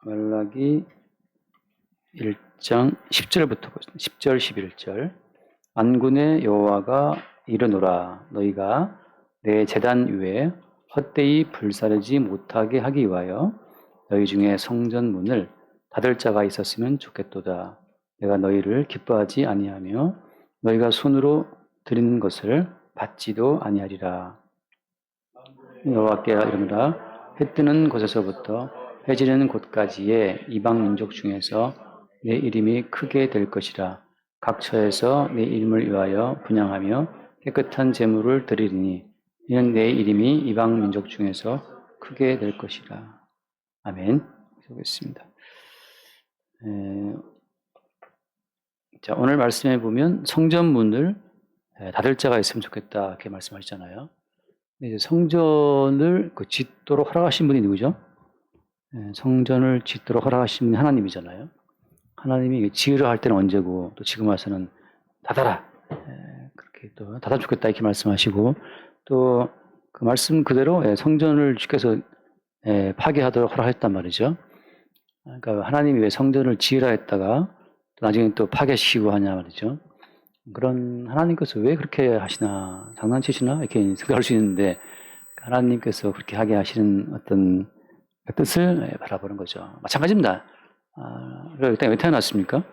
말라기 1장 10절부터 10절 11절 만군의 여호와가 이르노라 너희가 내 제단 위에 헛되이 불사르지 못하게 하기 위하여 너희 중에 성전 문을 닫을 자가 있었으면 좋겠도다. 내가 너희를 기뻐하지 아니하며 너희가 손으로 드리는 것을 받지도 아니하리라. 여호와께 이르노라 해 뜨는 곳에서부터 해 지는 곳까지의 이방 민족 중에서 내 이름이 크게 될 것이라. 각 처에서 내 이름을 위하여 분향하며 깨끗한 제물을 드리리니 이는 내 이름이 이방 민족 중에서 크게 될 것이라. 아멘. 보겠습니다. 자, 오늘 말씀해 보면 성전 문을 닫을 자가 있으면 좋겠다 이렇게 말씀하시잖아요. 이제 성전을 짓도록 허락하신 분이 누구죠? 성전을 짓도록 허락하신 분이 하나님이잖아요. 하나님이 지으려 할 때는 언제고 또 지금 와서는 닫아라. 그렇게 또 닫아 주겠다 이렇게 말씀하시고 또 그 말씀 그대로 성전을 주께서 파괴하도록 허락했단 말이죠. 그러니까 하나님이 왜 성전을 지으라 했다가 또 나중에 또 파괴시키고 하냐 말이죠. 그런 하나님께서 왜 그렇게 하시나 장난치시나 이렇게 생각할 수 있는데 하나님께서 그렇게 하게 하시는 어떤 뜻을 바라보는 거죠. 마찬가지입니다. 이 땅에 왜 태어났습니까?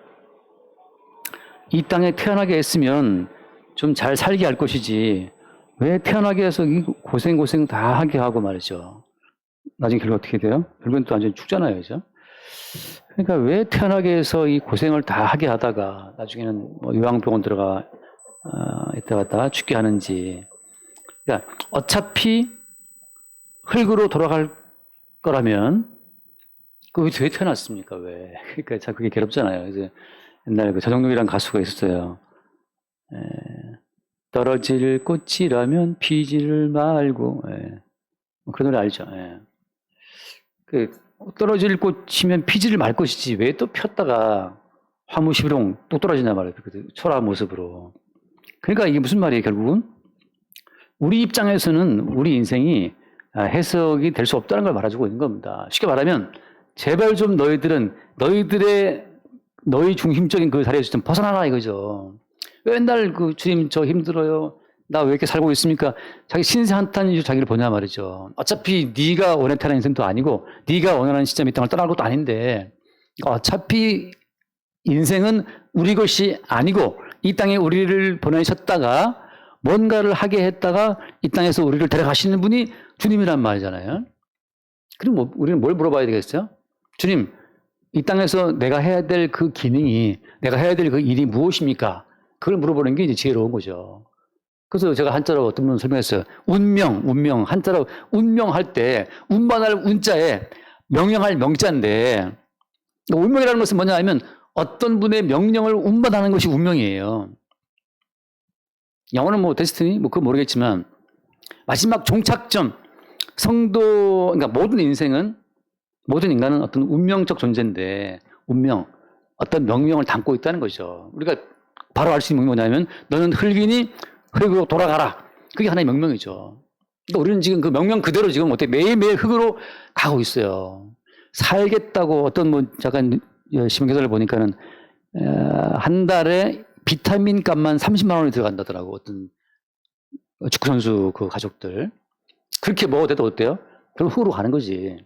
이 땅에 태어나게 했으면 좀 잘 살게 할 것이지 왜 태어나게 해서 고생 다 하게 하고 말이죠. 나중에 결국 어떻게 돼요? 결국은 또 완전히 죽잖아요. 그죠? 그러니까 왜 태어나게 해서 이 고생을 다 하게 하다가 나중에는 뭐 요양병원 들어가 이따 갔다가 죽게 하는지. 그러니까 어차피 흙으로 돌아갈 거라면 왜 태어났습니까? 왜? 그러니까 참 그게 괴롭잖아요. 그래서 옛날에 그 저정록이라는 가수가 있었어요. 떨어질 꽃이라면 피지를 말고 그런 노래 알죠? 그 떨어질 꽃이면 피지를 말 것이지 왜 또 폈다가 화무시비롱 또 떨어지냐 말이에요. 그 초라한 모습으로. 그러니까 이게 무슨 말이에요? 결국은 우리 입장에서는 우리 인생이 해석이 될 수 없다는 걸 말해주고 있는 겁니다. 쉽게 말하면 제발 좀 너희 중심적인 그 자리에서 좀 벗어나라 이거죠. 맨날 그 주님 저 힘들어요. 나 왜 이렇게 살고 있습니까? 자기 신세 한탄이 자기를 보냐 말이죠. 어차피 네가 원했다는 인생도 아니고 네가 원하는 시점에 이 땅을 떠날 것도 아닌데 어차피 인생은 우리 것이 아니고 이 땅에 우리를 보내셨다가 뭔가를 하게 했다가 이 땅에서 우리를 데려가시는 분이 주님이란 말이잖아요. 그럼 뭐 우리는 뭘 물어봐야 되겠어요? 주님, 이 땅에서 내가 해야 될 그 기능이 내가 해야 될 그 일이 무엇입니까? 그걸 물어보는 게 이제 지혜로운 거죠. 그래서 제가 한자로 어떤 분 설명했어요. 운명. 한자로 운명할 때, 운반할 운자에 명령할 명자인데, 운명이라는 것은 뭐냐 하면 어떤 분의 명령을 운반하는 것이 운명이에요. 영어는 뭐 데스티니? 뭐 그건 모르겠지만, 마지막 종착점, 성도, 그러니까 모든 인간은 어떤 운명적 존재인데, 운명, 어떤 명령을 담고 있다는 거죠. 우리가 바로 알 수 있는 게 뭐냐면, 너는 흙이니 흙으로 돌아가라. 그게 하나의 명령이죠. 그러니까 우리는 지금 그 명령 그대로 지금 어떻게 매일매일 흙으로 가고 있어요. 살겠다고 어떤 뭐 잠깐 신문기사를 보니까는 한 달에 비타민 값만 30만 원이 들어간다더라고. 어떤 축구선수 그 가족들. 그렇게 먹어도 돼도 어때요? 그럼 흙으로 가는 거지.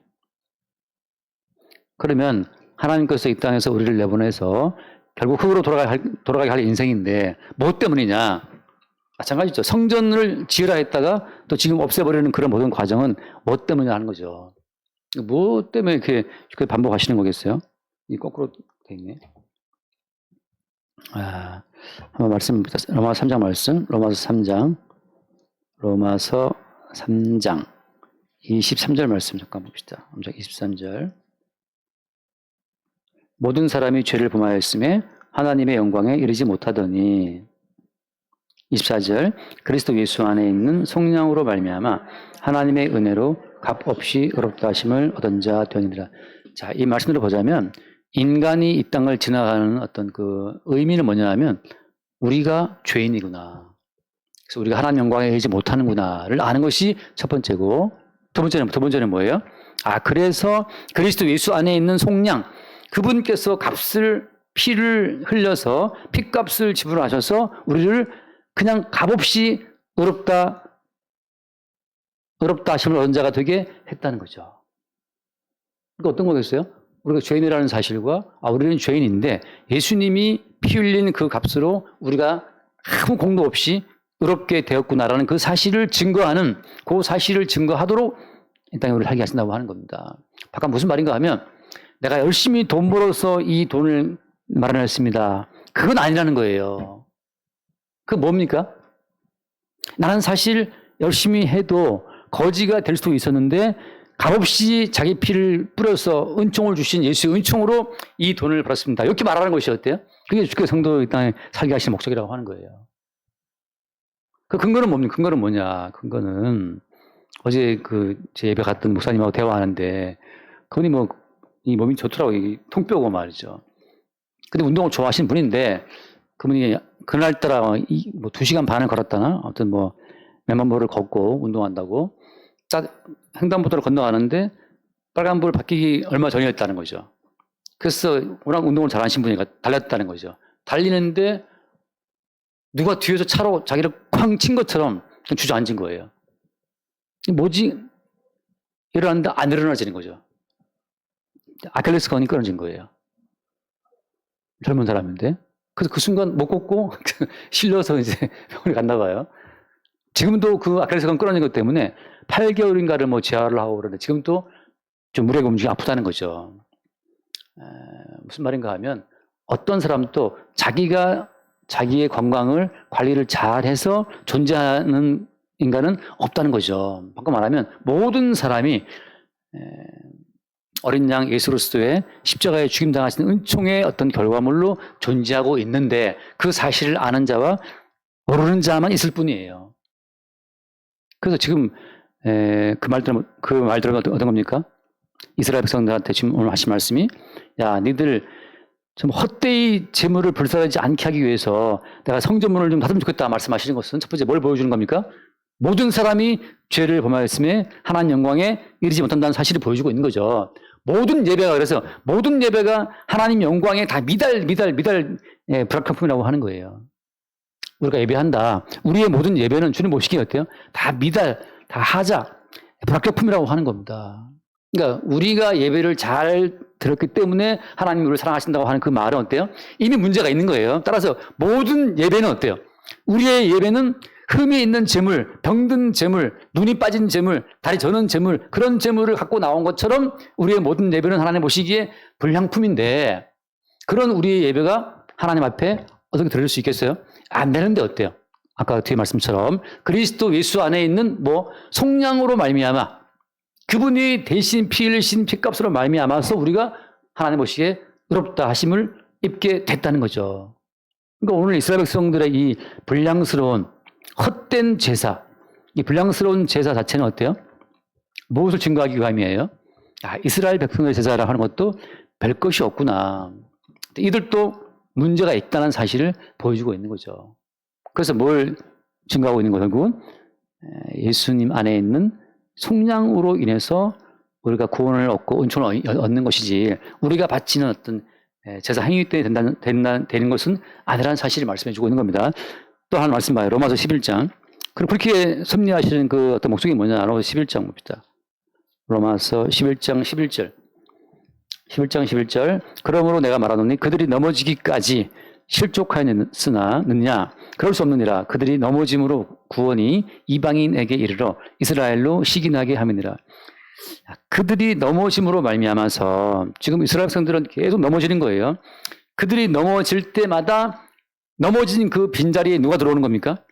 그러면 하나님께서 이 땅에서 우리를 내보내서 결국 흙으로 돌아가게 할 인생인데 뭐 때문이냐? 마찬가지죠. 성전을 지으라 했다가 또 지금 없애버리는 그런 모든 과정은 뭐 때문에 하는 거죠. 뭐 때문에 이렇게 반복하시는 거겠어요? 이 거꾸로 돼 있네. 한번 말씀, 로마서 3장 말씀, 로마서 3장 23절 말씀 잠깐 봅시다. 23절. 모든 사람이 죄를 범하였음에 하나님의 영광에 이르지 못하더니 24절 그리스도 예수 안에 있는 속량으로 말미암아 하나님의 은혜로 값없이 의롭다 하심을 얻은 자 되니라. 자, 이 말씀으로 보자면 인간이 이 땅을 지나가는 어떤 그 의미는 뭐냐면 우리가 죄인이구나. 그래서 우리가 하나님 영광에 이르지 못하는구나를 아는 것이 첫 번째고 두 번째는 뭐예요? 그래서 그리스도 예수 안에 있는 속량, 그분께서 피를 흘려서 핏값을 지불하셔서 우리를 그냥 값없이 의롭다 하심을 얻은 자가 되게 했다는 거죠. 그러니까 어떤 거겠어요? 우리가 죄인이라는 사실과 우리는 죄인인데 예수님이 피 흘린 그 값으로 우리가 아무 공도 없이 의롭게 되었구나라는 그 사실을 증거하도록 이 땅에 우리를 살게 하신다고 하는 겁니다. 바깥 무슨 말인가 하면 내가 열심히 돈 벌어서 이 돈을 마련했습니다. 그건 아니라는 거예요. 그 뭡니까? 나는 사실 열심히 해도 거지가 될 수도 있었는데 값없이 자기 피를 뿌려서 은총을 주신 예수의 은총으로 이 돈을 벌었습니다. 이렇게 말하는 것이 어때요? 그게 주께 성도 이 땅에 살게 하시는 목적이라고 하는 거예요. 그 근거는 뭡니까? 근거는 뭐냐? 근거는 어제 제 예배 갔던 목사님하고 대화하는데 그분이 이 몸이 좋더라고요. 이 통뼈고 말이죠. 근데 운동을 좋아하시는 분인데 그분이 그날따라 2시간 반을 걸었다나? 아무튼 몇만 보를 걷고 운동한다고 딱 횡단보도를 건너가는데 빨간불 바뀌기 얼마 전이었다는 거죠. 그래서 워낙 운동을 잘하신 분이니까 달렸다는 거죠. 달리는데 누가 뒤에서 차로 자기를 쾅 친 것처럼 주저앉은 거예요. 뭐지? 일어났는데 안 일어나지는 거죠. 아킬레스건이 끊어진 거예요. 젊은 사람인데. 그래서 그 순간 못 걷고 실려서 이제 병원에 갔나 봐요. 지금도 그 아킬레스건 끊어진 것 때문에 8개월인가를 재활을 하고 그러는데 지금도 좀 무리하게 움직이고 아프다는 거죠. 무슨 말인가 하면 어떤 사람도 자기의 건강을 관리를 잘해서 존재하는 인간은 없다는 거죠. 바꿔 말하면 모든 사람이 어린 양 예수 그리스도의 십자가에 죽임당하시는 은총의 어떤 결과물로 존재하고 있는데 그 사실을 아는 자와 모르는 자만 있을 뿐이에요. 그래서 지금 그 말들은 어떤 겁니까? 이스라엘 백성들한테 지금 오늘 하신 말씀이 니들 좀 헛되이 재물을 불사르지 않게 하기 위해서 내가 성전문을 좀 닫으면 좋겠다 말씀하시는 것은 첫 번째 뭘 보여주는 겁니까? 모든 사람이 죄를 범하였음에 하나님 영광에 이르지 못한다는 사실을 보여주고 있는 거죠. 모든 예배가 하나님 영광에 다 미달 불합격품이라고 하는 거예요. 우리가 예배한다. 우리의 모든 예배는 주님 보시기에 어때요? 다 하자, 불합격품이라고 하는 겁니다. 그러니까 우리가 예배를 잘 들었기 때문에 하나님이 우리를 사랑하신다고 하는 그 말은 어때요? 이미 문제가 있는 거예요. 따라서 모든 예배는 어때요? 우리의 예배는 흠이 있는 재물, 병든 재물, 눈이 빠진 재물, 다리 저는 재물, 그런 재물을 갖고 나온 것처럼 우리의 모든 예배는 하나님 보시기에 불량품인데 그런 우리의 예배가 하나님 앞에 어떻게 들을 수 있겠어요? 안 되는데 어때요? 아까 뒤에 말씀처럼 그리스도 예수 안에 있는 속량으로 말미암아 그분이 대신 피 흘리신 피값으로 말미암아서 우리가 하나님 보시기에 의롭다 하심을 입게 됐다는 거죠. 그러니까 오늘 이스라엘 백성들의 이 불량스러운 헛된 제사, 이 불량스러운 제사 자체는 어때요? 무엇을 증거하기 위함이에요? 이스라엘 백성의 제사라 하는 것도 별 것이 없구나. 이들도 문제가 있다는 사실을 보여주고 있는 거죠. 그래서 뭘 증거하고 있는 거예요? 결국은 예수님 안에 있는 속량으로 인해서 우리가 구원을 얻고 은총을 얻는 것이지 우리가 바치는 어떤 제사 행위 때문에 되는 것은 아니라는 사실을 말씀해 주고 있는 겁니다. 또 한 말씀 봐요. 로마서 11장. 그럼 그렇게 섭리하시는 그 어떤 목적이 뭐냐? 로마서 11장 봅시다. 로마서 11장 11절. 11장 11절. 그러므로 내가 말하노니 그들이 넘어지기까지 실족하였느냐? 그럴 수 없느니라. 그들이 넘어짐으로 구원이 이방인에게 이르러 이스라엘로 시기나게 함이니라. 그들이 넘어짐으로 말미암아서 지금 이스라엘 백성들은 계속 넘어지는 거예요. 그들이 넘어질 때마다 넘어진 그 빈자리에 누가 들어오는 겁니까?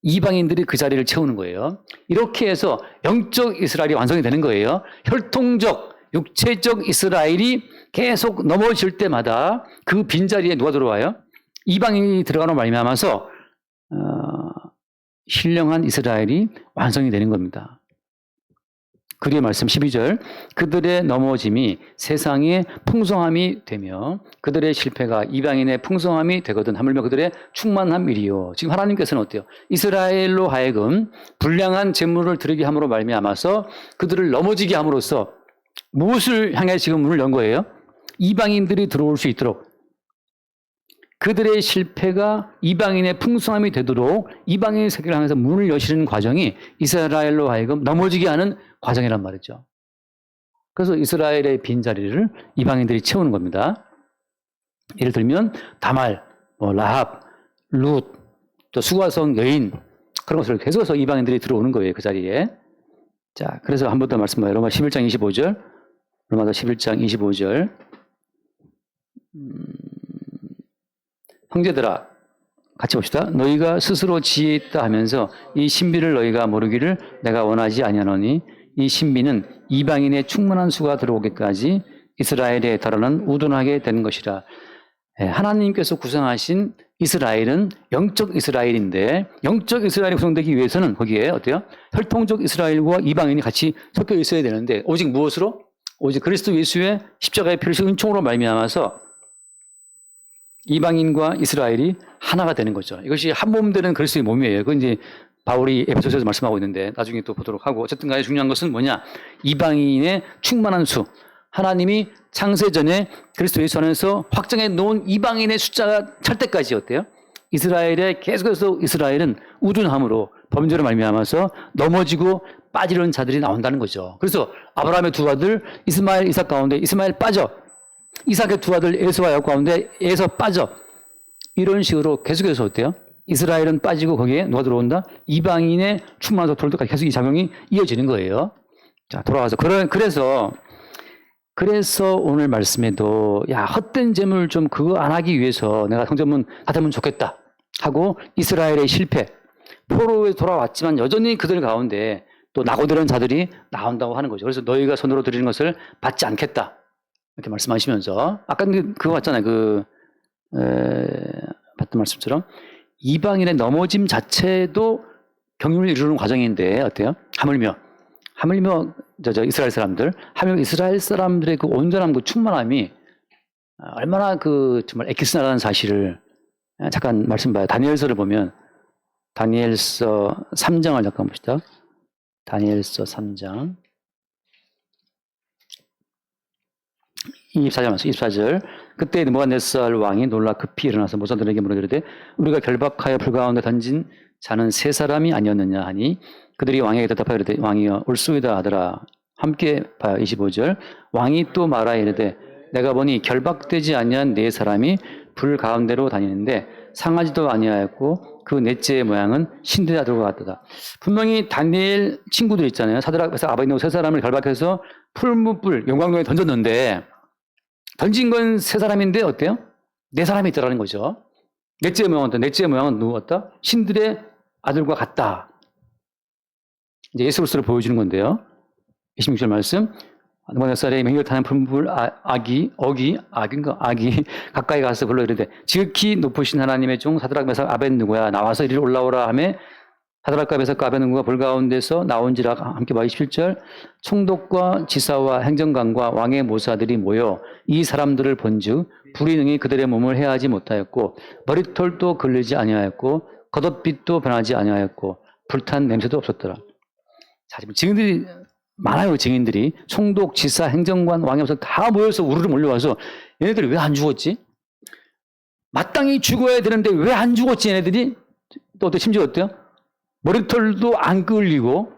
이방인들이 그 자리를 채우는 거예요. 이렇게 해서 영적 이스라엘이 완성이 되는 거예요. 혈통적, 육체적 이스라엘이 계속 넘어질 때마다 그 빈자리에 누가 들어와요? 이방인이 들어가는 말미암아서 신령한 이스라엘이 완성이 되는 겁니다. 그 뒤에 말씀 12절. 그들의 넘어짐이 세상의 풍성함이 되며 그들의 실패가 이방인의 풍성함이 되거든 하물며 그들의 충만함이리요. 지금 하나님께서는 어때요? 이스라엘로 하여금 불량한 재물을 드리게 함으로 말미암아서 그들을 넘어지게 함으로써 무엇을 향해 지금 문을 연 거예요? 이방인들이 들어올 수 있도록, 그들의 실패가 이방인의 풍성함이 되도록 이방인 세계를 향해서 문을 여시는 과정이 이스라엘로 하여금 넘어지게 하는 과정이란 말이죠. 그래서 이스라엘의 빈자리를 이방인들이 채우는 겁니다. 예를 들면 다말, 라합, 룻, 또 수가성 여인, 그런 것을 계속해서 이방인들이 들어오는 거예요. 그 자리에. 자, 그래서 한 번 더 말씀해요. 로마 11장 25절. 로마서 11장 25절. 형제들아, 같이 봅시다. 너희가 스스로 지혜 있다 하면서 이 신비를 너희가 모르기를 내가 원하지 아니하노니 이 신비는 이방인의 충만한 수가 들어오기까지 이스라엘에 달하는 우둔하게 되는 것이라. 하나님께서 구성하신 이스라엘은 영적 이스라엘인데, 영적 이스라엘이 구성되기 위해서는 거기에 어때요? 혈통적 이스라엘과 이방인이 같이 섞여 있어야 되는데, 오직 무엇으로? 오직 그리스도 예수의 십자가의 피를 은총으로 말미암아서 이방인과 이스라엘이 하나가 되는 거죠. 이것이 한 몸 되는 그리스도의 몸이에요. 그건 이제 바울이 에베소서에서 말씀하고 있는데 나중에 또 보도록 하고, 어쨌든 간에 중요한 것은 뭐냐? 이방인의 충만한 수. 하나님이 창세전에 그리스도 예수 안에서 확정해 놓은 이방인의 숫자가 찰 때까지 어때요? 이스라엘에 계속해서 이스라엘은 우둔함으로 범죄로 말미암아서 넘어지고 빠지는 자들이 나온다는 거죠. 그래서 아브라함의 두 아들 이스마엘, 이삭 가운데 이스마엘 빠져, 이삭의 두 아들 에서와 야곱 가운데 에서 빠져, 이런 식으로 계속해서 어때요? 이스라엘은 빠지고 거기에 누가 들어온다? 이방인의 충만한 돌도까지 계속 이 작용이 이어지는 거예요. 자, 돌아와서 그래서 오늘 말씀에도 헛된 재물 좀 그거 안 하기 위해서 내가 성전문 닫으면 좋겠다 하고 이스라엘의 실패, 포로에 돌아왔지만 여전히 그들 가운데 또 낙오되는 자들이 나온다고 하는 거죠. 그래서 너희가 손으로 드리는 것을 받지 않겠다 이렇게 말씀하시면서, 아까 그거 같잖아요. 봤던 말씀처럼 이방인의 넘어짐 자체도 경륜을 이루는 과정인데 어때요? 하물며 이스라엘 사람들, 하물며 이스라엘 사람들의 그 온전함, 그 충만함이 얼마나 정말 엑기스나라는 사실을 잠깐 말씀 봐요. 다니엘서를 보면 다니엘서 3장을 잠깐 봅시다. 다니엘서 3장 24절. 그때 느부갓네살 왕이 놀라 급히 일어나서 모사들에게 물어들되 우리가 결박하여 불 가운데 던진 자는 세 사람이 아니었느냐 하니 그들이 왕에게 대답하여 이르되 왕이여 올소이다 하더라. 함께 봐요. 25절. 왕이 또 말하여 이르되 내가 보니 결박되지 아니한 네 사람이 불 가운데로 다니는데 상하지도 아니하였고 그 넷째의 모양은 신들의 아들과 같더라. 분명히 다니엘 친구들 있잖아요. 사드락에서 아베드nego 세 사람을 결박해서 풀무불 영광로에 던졌는데, 던진 건 세 사람인데 어때요? 네 사람이 있더라는 거죠. 넷째의 모양은 누구였다? 신들의 아들과 같다. 이제 예수 그리스도를 보여주는 건데요. 26절 말씀. 느부갓네살의 맹렬 타는 풀무불 아기 가까이 가서 불러 이르되 지극히 높으신 하나님의 종 사드락 메삭 아벳느고야 나와서 이리로 올라오라 하매 사드락과 메삭과 아벳느고가 불 가운데서 나온지라. 함께 봐. 27절. 총독과 지사와 행정관과 왕의 모사들이 모여 이 사람들을 본즉 불이 능히 그들의 몸을 해하지 못하였고 머리털도 걸리지 아니하였고 겉옷빛도 변하지 아니하였고 불탄 냄새도 없었더라. 자, 지금 증인들이 많아요. 증인들이 총독, 지사, 행정관, 왕의 모사 다 모여서 우르르 몰려와서 얘네들이 왜 안 죽었지? 마땅히 죽어야 되는데 왜 안 죽었지? 얘네들이 또 심지어 어때요? 머리털도 안 끌리고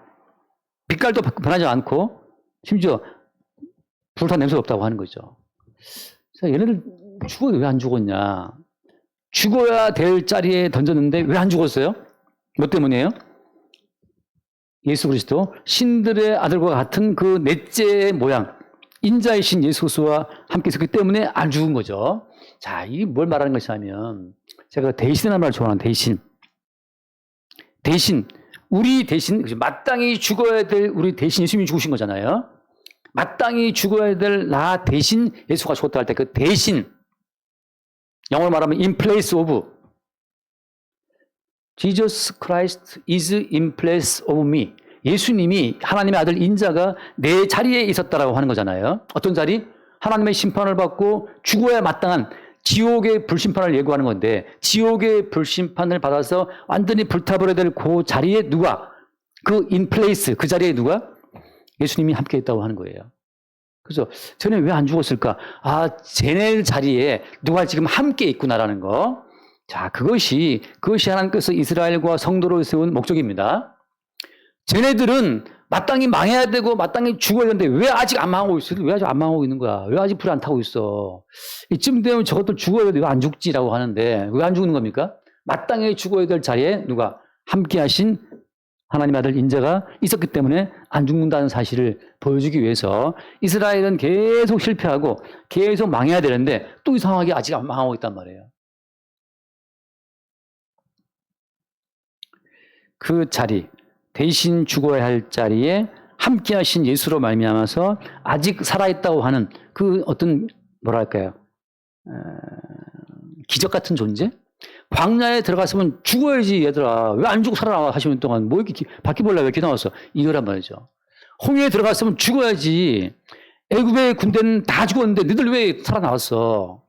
빛깔도 변하지 않고 심지어 불탄 냄새도 없다고 하는 거죠. 그래서 얘네들 죽어도 왜 안 죽었냐? 죽어야 될 자리에 던졌는데 왜 안 죽었어요? 뭐 때문이에요? 예수 그리스도 신들의 아들과 같은 그 넷째의 모양, 인자이신 예수 그리스도와 함께 있었기 때문에 안 죽은 거죠. 자, 이게 뭘 말하는 것이냐면, 제가 대신이라는 말을 좋아하는 대신, 우리 대신, 마땅히 죽어야 될 우리 대신 예수님이 죽으신 거잖아요. 마땅히 죽어야 될 나 대신 예수가 죽었다 할 때 그 대신, 영어로 말하면 in place of, Jesus Christ is in place of me. 예수님이 하나님의 아들 인자가 내 자리에 있었다라고 하는 거잖아요. 어떤 자리? 하나님의 심판을 받고 죽어야 마땅한 지옥의 불심판을 예고하는 건데 지옥의 불심판을 받아서 완전히 불타버려야 될 그 자리에 누가? 그 in place, 그 자리에 누가? 예수님이 함께 있다고 하는 거예요. 그래서 쟤네 왜 안 죽었을까? 아, 쟤네 자리에 누가 지금 함께 있구나라는 거. 자, 그것이 하나님께서 이스라엘과 성도를 세운 목적입니다. 쟤네들은 마땅히 망해야 되고 마땅히 죽어야 되는데 왜 아직 안 망하고 있어? 왜 아직 안 망하고 있는 거야? 왜 아직 불이 안 타고 있어? 이쯤 되면 저것도 죽어야 돼. 왜 안 죽지라고 하는데 왜 안 죽는 겁니까? 마땅히 죽어야 될 자리에 누가? 함께 하신 하나님 아들 인자가 있었기 때문에 안 죽는다는 사실을 보여주기 위해서 이스라엘은 계속 실패하고 계속 망해야 되는데 또 이상하게 아직 안 망하고 있단 말이에요. 그 자리, 대신 죽어야 할 자리에 함께 하신 예수로 말미암아서 아직 살아있다고 하는 그 어떤 뭐랄까요? 기적 같은 존재? 광야에 들어갔으면 죽어야지 얘들아. 왜 안 죽고 살아나와 하시는 동안 뭐 이렇게 바퀴벌레 왜 이렇게 나왔어? 이거란 말이죠. 홍해에 들어갔으면 죽어야지. 애굽의 군대는 다 죽었는데 너희들 왜 살아나왔어?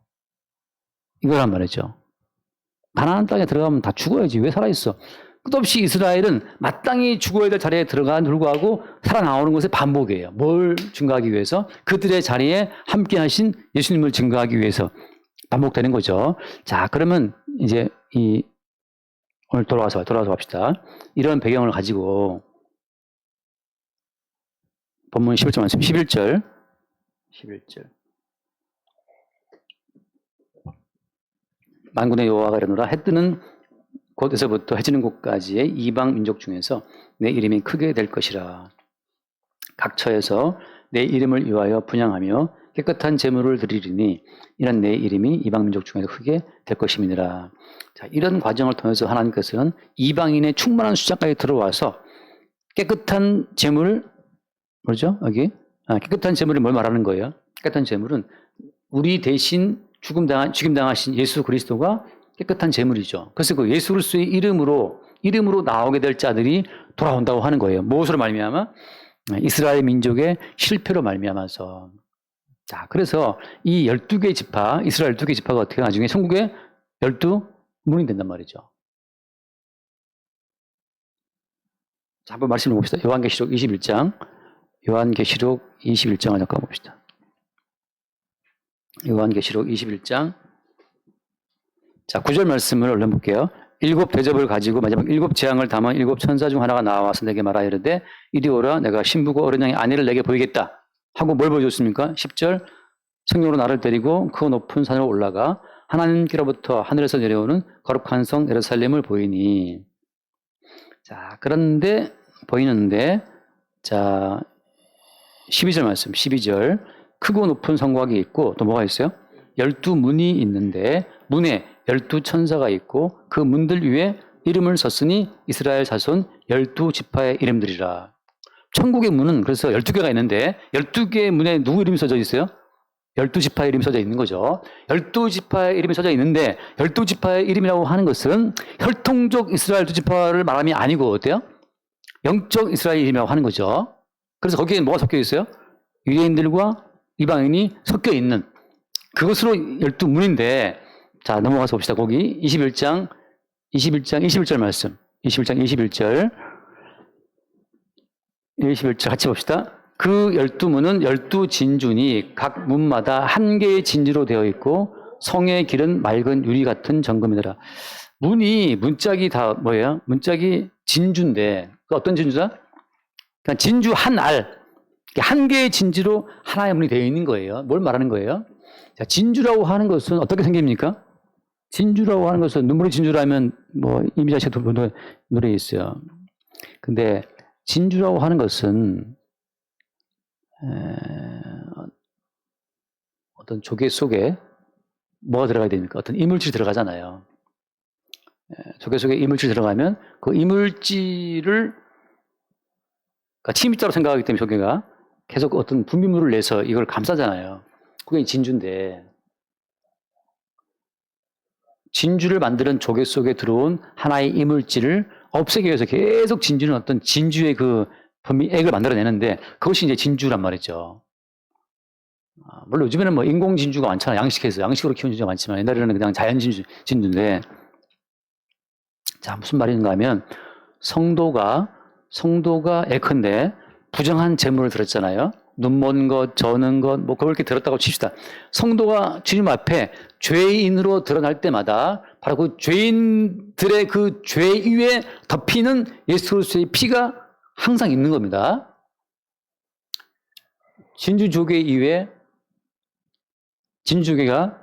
이거란 말이죠. 가나안 땅에 들어가면 다 죽어야지. 왜 살아있어? 끝없이 이스라엘은 마땅히 죽어야 될 자리에 들어간 불구하고 살아나오는 것의 반복이에요. 뭘 증거하기 위해서? 그들의 자리에 함께 하신 예수님을 증거하기 위해서 반복되는 거죠. 자, 그러면 이제 오늘 돌아와서 갑시다. 이런 배경을 가지고 본문 11절 말씀, 11절. 만군의 여호와가 이르노라 해 뜨는 곳에서부터 해지는 곳까지의 이방 민족 중에서 내 이름이 크게 될 것이라. 각 처에서 내 이름을 위하여 분향하며 깨끗한 제물을 드리리니 이런 내 이름이 이방 민족 중에서 크게 될 것임이니라. 자, 이런 과정을 통해서 하나님께서는 이방인의 충만한 숫자까지 들어와서 깨끗한 제물, 뭐죠? 여기 깨끗한 제물이 뭘 말하는 거예요? 깨끗한 제물은 우리 대신 죽임당하신 예수 그리스도가 깨끗한 제물이죠. 그래서 그 예수 그리스도의 이름으로 나오게 될 자들이 돌아온다고 하는 거예요. 무엇으로 말미암아? 이스라엘 민족의 실패로 말미암아서. 자, 그래서 이 12개 지파, 이스라엘 12개 지파가 어떻게 나중에 천국의 12문이 된단 말이죠. 자, 한번 말씀을 봅시다. 요한계시록 21장. 요한계시록 21장을 잠깐 봅시다. 요한계시록 21장. 자, 9절 말씀을 얼른 볼게요. 7 대접을 가지고 마지막 7 재앙을 담은 7 천사 중 하나가 나와서 내게 말하여 이르되 이리 오라 내가 신부고 어린 양의 아내를 내게 보이겠다 하고 뭘 보여줬습니까? 10절 성령으로 나를 데리고 그 높은 산으로 올라가 하나님께로부터 하늘에서 내려오는 거룩한 성 예루살렘을 보이니. 자, 그런데 보이는데 자 12절 말씀 12절 크고 높은 성곽이 있고 또 뭐가 있어요? 12문이 있는데 문에 12 천사가 있고 그 문들 위에 이름을 썼으니 이스라엘 자손 12지파의 이름들이라. 천국의 문은 그래서 12개가 있는데 12개의 문에 누구 이름이 써져 있어요? 12지파의 이름이 써져 있는 거죠. 12지파의 이름이 써져 있는데 12지파의 이름이라고 하는 것은 혈통적 이스라엘 2지파를 말함이 아니고 어때요? 영적 이스라엘 이름이라고 하는 거죠. 그래서 거기에 뭐가 섞여 있어요? 유대인들과 이방인이 섞여 있는 그것으로 12문인데 자, 넘어가서 봅시다. 거기 21장 21절 말씀. 21절 같이 봅시다. 그 12문은 12진주니 각 문마다 한 개의 진주로 되어 있고 성의 길은 맑은 유리 같은 정금이더라. 문짝이 다 뭐예요? 문짝이 진주인데 어떤 진주다? 그러니까 진주 한 알. 한 개의 진주로 하나의 문이 되어 있는 거예요. 뭘 말하는 거예요? 자, 진주라고 하는 것은 어떻게 생깁니까? 진주라고 하는 것은 눈물의 진주라면 뭐 이미자 씨도 노래에 있어요. 근데 진주라고 하는 것은 어떤 조개 속에 뭐가 들어가야 됩니까? 어떤 이물질이 들어가잖아요. 조개 속에 이물질이 들어가면 그 이물질을 그러니까 침입자로 생각하기 때문에 조개가 계속 어떤 분비물을 내서 이걸 감싸잖아요. 그게 진주인데 진주를 만드는 조개 속에 들어온 하나의 이물질을 없애기 위해서 계속 진주는 어떤 진주의 그 분명히 액을 만들어내는데 그것이 이제 진주란 말이죠. 물론 요즘에는 뭐 인공 진주가 많잖아요. 양식으로 키운 진주가 많지만 옛날에는 그냥 자연 진주인데 자, 무슨 말인가 하면 성도가 예컨대 부정한 재물을 들었잖아요. 눈먼 것, 저는 것, 뭐 그렇게 들었다고 칩시다. 성도가 주님 앞에 죄인으로 드러날 때마다 바로 그 죄인들의 그 죄 위에 덮이는 예수 그리스도의 피가 항상 있는 겁니다. 진주조개 이외에 진주조개가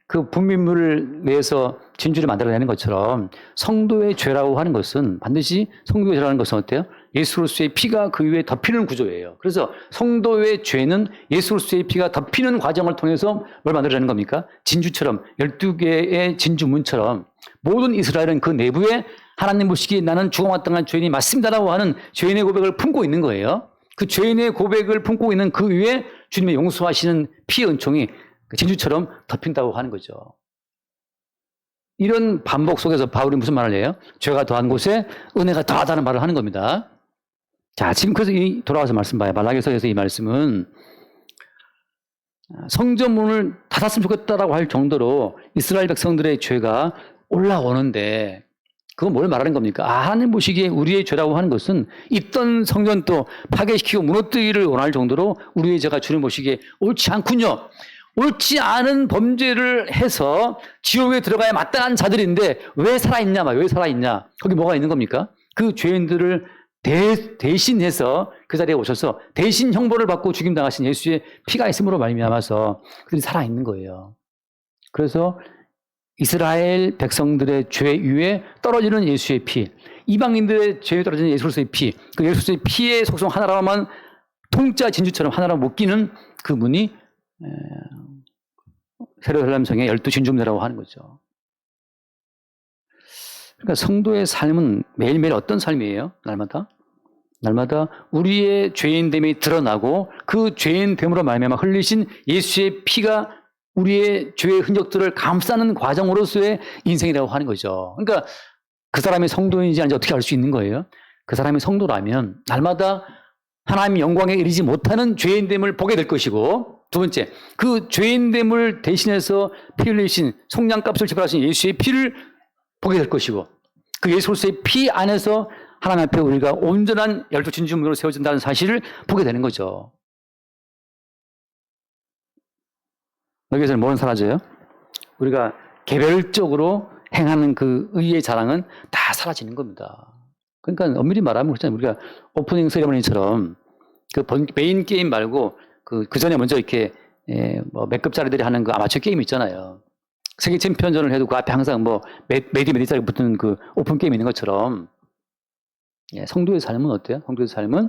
그 분비물을 내서 진주를 만들어내는 것처럼 성도의 죄라고 하는 것은 반드시 성도의 죄라는 것은 어때요? 예수 그리스도의 피가 그 위에 덮이는 구조예요. 그래서 성도의 죄는 예수 그리스도의 피가 덮이는 과정을 통해서 뭘 만들어내는 겁니까? 진주처럼 12개의 진주문처럼 모든 이스라엘은 그 내부에 하나님 보시기에 나는 죽어마땅한 죄인이 맞습니다라고 하는 죄인의 고백을 품고 있는 거예요. 그 죄인의 고백을 품고 있는 그 위에 주님의 용서하시는 피의 은총이 진주처럼 덮인다고 하는 거죠. 이런 반복 속에서 바울이 무슨 말을 해요? 죄가 더한 곳에 은혜가 더하다는 말을 하는 겁니다. 자, 지금 그래서 돌아와서 말씀 봐요. 말라기서에서 이 말씀은 성전문을 닫았으면 좋겠다라고 할 정도로 이스라엘 백성들의 죄가 올라오는데 그건 뭘 말하는 겁니까? 하나님 보시기에 우리의 죄라고 하는 것은 있던 성전도 파괴시키고 무너뜨리기를 원할 정도로 우리의 죄가 주님 보시기에 옳지 않군요. 옳지 않은 범죄를 해서 지옥에 들어가야 마땅한 자들인데 왜 살아있냐? 왜 살아있냐? 거기 뭐가 있는 겁니까? 그 죄인들을 대신해서 그 자리에 오셔서 대신 형벌을 받고 죽임당하신 예수의 피가 있음으로 말미암아서 그들이 살아있는 거예요. 그래서 이스라엘 백성들의 죄 위에 떨어지는 예수의 피, 이방인들의 죄에 떨어지는 예수 그리스도의 피, 그 예수 그리스도의 피의 속성 하나로만 통짜 진주처럼 하나로 묶이는 그 문이 세르살렘성의 12진주문이라고 하는 거죠. 그러니까 성도의 삶은 매일매일 어떤 삶이에요? 날마다 우리의 죄인됨이 드러나고 그 죄인됨으로 말미암아 흘리신 예수의 피가 우리의 죄의 흔적들을 감싸는 과정으로서의 인생이라고 하는 거죠. 그러니까 그 사람이 성도인지 아닌지 어떻게 알 수 있는 거예요? 그 사람이 성도라면 날마다 하나님의 영광에 이르지 못하는 죄인됨을 보게 될 것이고, 두 번째, 그 죄인됨을 대신해서 피 흘리신 속량값을 지불하신 예수의 피를 보게 될 것이고, 그 예수 그리스도의 피 안에서 하나님 앞에 우리가 온전한 12진주문으로 세워진다는 사실을 보게 되는 거죠. 여기서는 뭐는 사라져요? 우리가 개별적으로 행하는 그 의의 자랑은 다 사라지는 겁니다. 그러니까 엄밀히 말하면 그렇잖아요. 우리가 오프닝 세리머니처럼 그 메인 게임 말고 그 전에 먼저 이렇게 몇 급짜리들이 하는 그 아마추어 게임 있잖아요. 세계 챔피언전을 해도 그 앞에 항상 뭐 메디짜리 붙는 그 오픈 게임 있는 것처럼 성도의 삶은 어때요? 성도의 삶은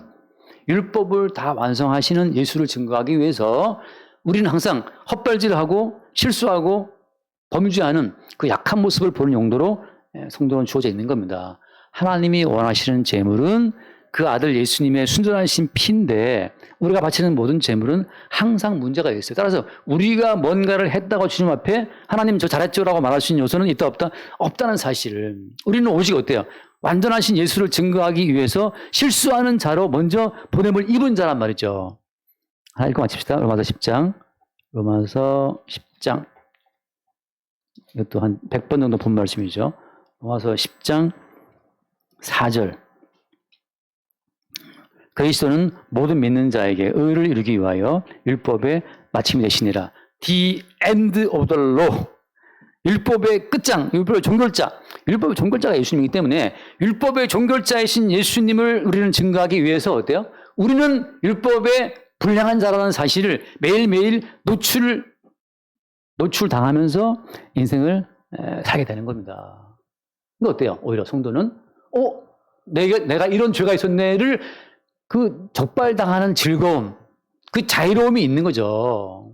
율법을 다 완성하시는 예수를 증거하기 위해서 우리는 항상 헛발질하고 실수하고 범죄하는 그 약한 모습을 보는 용도로 성도는 주어져 있는 겁니다. 하나님이 원하시는 제물은 그 아들 예수님의 순전하신 피인데 우리가 바치는 모든 제물은 항상 문제가 있어요. 따라서 우리가 뭔가를 했다고 주님 앞에 하나님 저 잘했죠라고 말할 수 있는 요소는 있다 없다? 없다는 사실을. 우리는 오직 어때요? 완전하신 예수를 증거하기 위해서 실수하는 자로 먼저 보냄을 입은 자란 말이죠. 하나 읽고 마칩시다. 로마서 10장. 로마서 10장. 이것도 한 100번 정도 본 말씀이죠. 로마서 10장 4절. 그리스도는 모든 믿는 자에게 의를 이루기 위하여 율법의 마침이 되시니라. The end of the law. 율법의 끝장, 율법의 종결자. 율법의 종결자가 예수님이기 때문에 율법의 종결자이신 예수님을 우리는 증거하기 위해서 어때요? 우리는 율법의 불량한 자라는 사실을 매일매일 노출당하면서 인생을 살게 되는 겁니다. 근데 어때요? 오히려 성도는 내가 이런 죄가 있었네를 그 적발당하는 즐거움, 그 자유로움이 있는 거죠.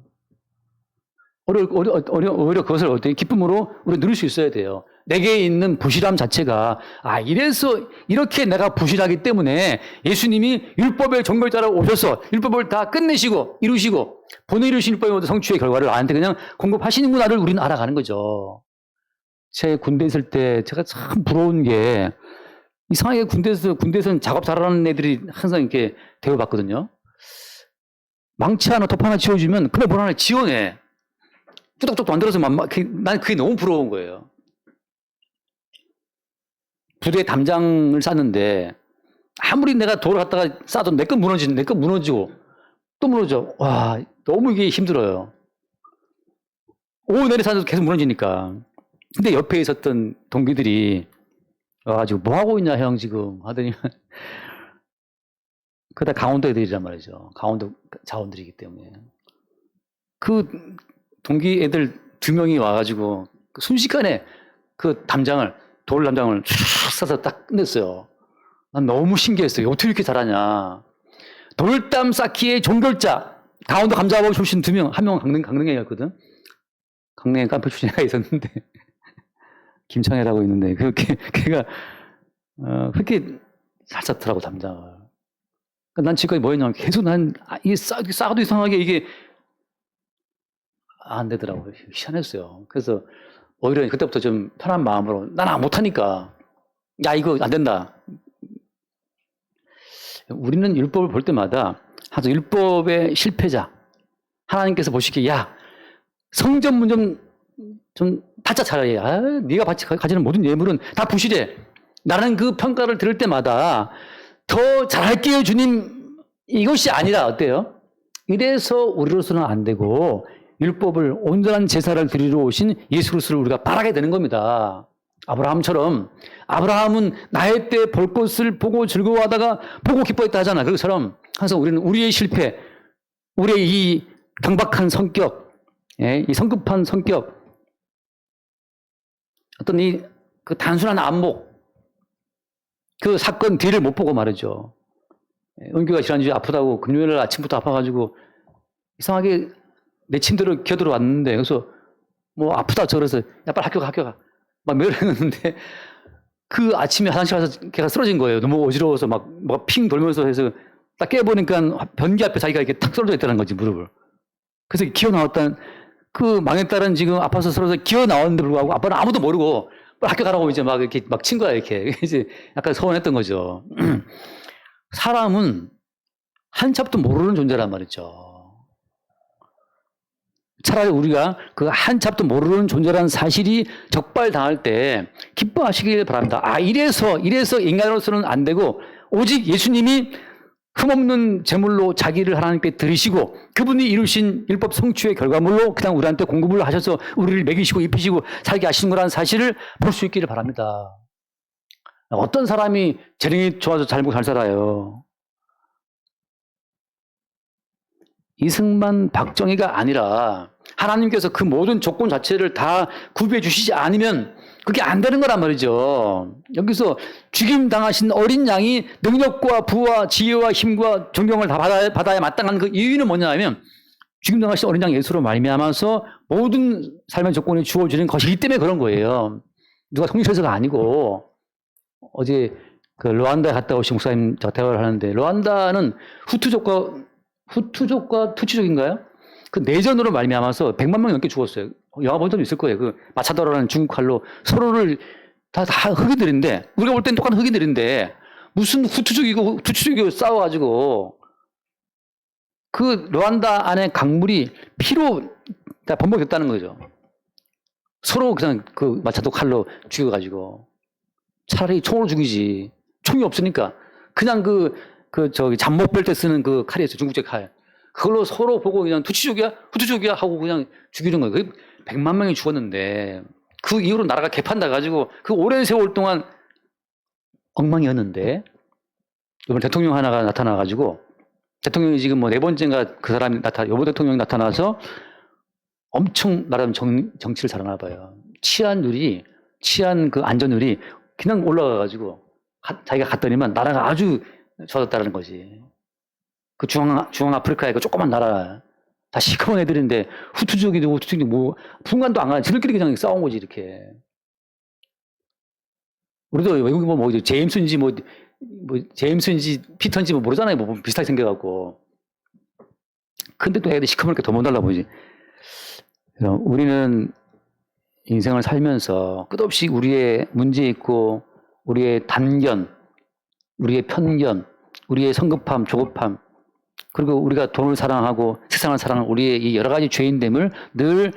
오히려 그것을 어떻게 기쁨으로 우리 누릴 수 있어야 돼요. 내게 있는 부실함 자체가 이래서 이렇게 내가 부실하기 때문에 예수님이 율법의 종결자로 오셔서 율법을 다 끝내시고 이루시고 본에 이루신 율법의 모든 성취의 결과를 나한테 그냥 공급하시는구나를 우리는 알아가는 거죠. 제 군대 있을 때 제가 참 부러운 게 이상하게 군대에서는 작업 잘하는 애들이 항상 이렇게 대우받거든요. 망치 하나, 톱 하나 지워주면 그래 뭘 하나 지원해. 뚜덕뚜덕 만들어서 난 그게 너무 부러운 거예요. 부대 담장을 쌌는데 아무리 내가 돌을 갖다가 싸도 내 거 무너지고 또 무너져. 와, 너무 이게 힘들어요. 오내리 사도 계속 무너지니까. 근데 옆에 있었던 동기들이 와가지고 뭐 하고 있냐 형 지금 하더니 그다 강원도 애들이란 말이죠. 강원도 자원들이기 때문에 그 동기 애들 2명이 와가지고 순식간에 그 돌 담장을 쫙 싸서 딱 끝냈어요. 난 너무 신기했어요. 어떻게 이렇게 잘하냐. 돌담 쌓기의 종결자. 강원도 감자밥 출신 2명, 한 명은 강릉이었거든. 강릉에 깜프 출신이 있었는데 김창애라고 있는데 걔가 그렇게 잘 쌓더라고 담장을. 그러니까 난 지금까지 뭐 했냐면 계속 이 싸도 이상하게 이게 안 되더라고요. 희한했어요. 그래서 오히려 그때부터 좀 편한 마음으로 난 못하니까 야 이거 안 된다. 우리는 율법을 볼 때마다 항상 율법의 실패자 하나님께서 보시기에 야 성전 문좀 바짝 잘해. 네가 가지는 모든 예물은 다 부실해. 나는 그 평가를 들을 때마다 더 잘할게요 주님 이것이 아니라 어때요? 이래서 우리로서는 안 되고 율법을 온전한 제사를 드리러 오신 예수 그리스도를 우리가 바라게 되는 겁니다. 아브라함처럼 아브라함은 나의 때 볼 것을 보고 즐거워하다가 보고 기뻐했다 하잖아. 그것처럼 항상 우리는 우리의 실패, 우리의 이 경박한 성격, 이 성급한 성격, 어떤 그 단순한 안목, 그 사건 뒤를 못 보고 말이죠. 은규가 지난주에 아프다고 금요일 아침부터 아파가지고 이상하게 내 침대로 기어들어왔는데 그래서 뭐 아프다 저래서 야 빨리 학교 가 막 매달렸는데 그 아침에 화장실 가서 걔가 쓰러진 거예요. 너무 어지러워서 막 핑 돌면서 해서 딱 깨보니까 변기 앞에 자기가 이렇게 탁 쓰러져 있다는 거지 무릎을. 그래서 기어 나왔다는 그 망했다는 지금 아파서 쓰러져 기어 나왔는데 불구하고 아빠는 아무도 모르고 빨리 학교 가라고 이제 막 이렇게 막 친 거야 이렇게. 이제 약간 서운했던 거죠. 사람은 한참도 모르는 존재란 말이죠. 차라리 우리가 그 한참도 모르는 존재라는 사실이 적발당할 때 기뻐하시길 바랍니다. 이래서 인간으로서는 안 되고 오직 예수님이 흠없는 제물로 자기를 하나님께 드리시고 그분이 이루신 율법 성취의 결과물로 그냥 우리한테 공급을 하셔서 우리를 먹이시고 입히시고 살게 하시는 거라는 사실을 볼 수 있기를 바랍니다. 어떤 사람이 재능이 좋아서 잘 먹고 잘 살아요. 이승만, 박정희가 아니라 하나님께서 그 모든 조건 자체를 다 구비해 주시지 않으면 그게 안 되는 거란 말이죠. 여기서 죽임 당하신 어린 양이 능력과 부와 지혜와 힘과 존경을 다 받아야 마땅한 그 이유는 뭐냐면 죽임 당하신 어린 양 예수로 말미암아서 모든 삶의 조건이 주어지는 것이기 때문에 그런 거예요. 누가 통치해서가 아니고 어제 그 르완다에 갔다 오신 목사님 저 대화를 하는데 르완다는 후투족과 투치족인가요? 그 내전으로 말미암아서 100만 명이 넘게 죽었어요. 영화 본 적 있을 거예요. 그 마차도라는 중국 칼로 서로를 다 흑인들인데 우리가 볼 땐 똑같은 흑인들인데 무슨 후투족이고 투치족이고 싸워가지고 그 르완다 안에 강물이 피로 다 범벅됐다는 거죠. 서로 그냥 그 마차도 칼로 죽여가지고 차라리 총으로 죽이지. 총이 없으니까 그냥 저기 잡목 뺄 때 쓰는 그 칼이 있어요. 중국제 칼. 그걸로 서로 보고 그냥 후투족이야 하고 그냥 죽이는 거예요. 100만 명이 죽었는데 그 이후로 나라가 개판나가지고 그 오랜 세월 동안 엉망이었는데 이번 대통령 하나가 나타나가지고 대통령이 지금 뭐 4번째인가 그 사람이 여보 대통령이 나타나서 엄청 나름 정치를 잘하나 봐요. 치안 그 안전율이 그냥 올라가가지고 자기가 갔더니만 나라가 아주 좋아졌다는 거지. 그 중앙 아프리카의 그 조그만 나라 다 시커먼 애들인데 후투족이고 뭐 분간도 안 가는 지들끼리 그냥 싸운 거지 이렇게. 우리도 외국인 뭐 제임스인지 피터인지 뭐 모르잖아요. 뭐 비슷하게 생겨갖고. 근데 또 애들 시커멓게 더 못 달라보지. 우리는 인생을 살면서 끝없이 우리의 문제 있고 우리의 단견 우리의 편견, 우리의 성급함, 조급함, 그리고 우리가 돈을 사랑하고 세상을 사랑하는 우리의 이 여러 가지 죄인됨을 늘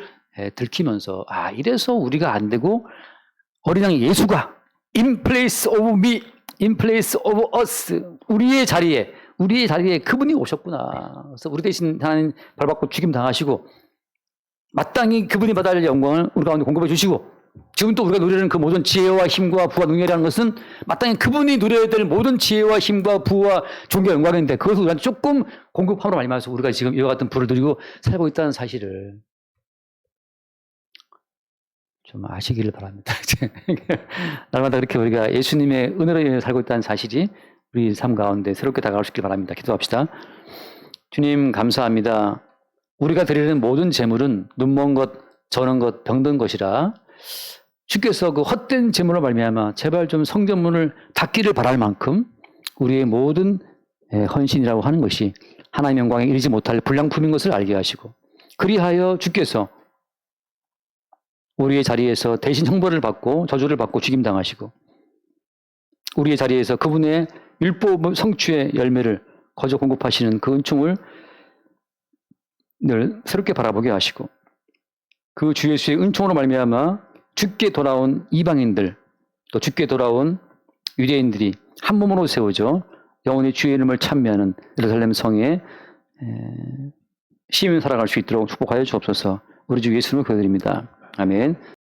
들키면서 이래서 우리가 안 되고 어린 양 예수가 in place of me, in place of us, 우리의 자리에 그분이 오셨구나. 그래서 우리 대신 하나님 밟았고 죽임 당하시고 마땅히 그분이 받아야 할 영광을 우리 가운데 공급해 주시고, 지금 또 우리가 누리는 그 모든 지혜와 힘과 부와 능력이라는 것은 마땅히 그분이 누려야 될 모든 지혜와 힘과 부와 존귀와 영광인데, 그것을 우리한테 조금 공급함으로 말미암아서 우리가 지금 이와 같은 부를 누리고 살고 있다는 사실을 좀 아시기를 바랍니다. 날마다 그렇게 우리가 예수님의 은혜로 인해 살고 있다는 사실이 우리 삶 가운데 새롭게 다가올 수 있길 바랍니다. 기도합시다. 주님 감사합니다. 우리가 드리는 모든 재물은 눈먼 것, 저는 것, 병든 것이라 주께서 그 헛된 재물로 말미암아 제발 좀 성전문을 닫기를 바랄 만큼 우리의 모든 헌신이라고 하는 것이 하나님의 영광에 이르지 못할 불량품인 것을 알게 하시고, 그리하여 주께서 우리의 자리에서 대신 형벌을 받고 저주를 받고 죽임당하시고 우리의 자리에서 그분의 율법 성취의 열매를 거저 공급하시는 그 은총을 늘 새롭게 바라보게 하시고, 그 주 예수의 은총으로 말미암아 주께 돌아온 이방인들, 또 주께 돌아온 유대인들이 한 몸으로 세워져 영원히 주의 이름을 찬미하는 예루살렘 성에 시민 살아갈 수 있도록 축복하여 주옵소서. 우리 주 예수님을 기도드립니다. 아멘.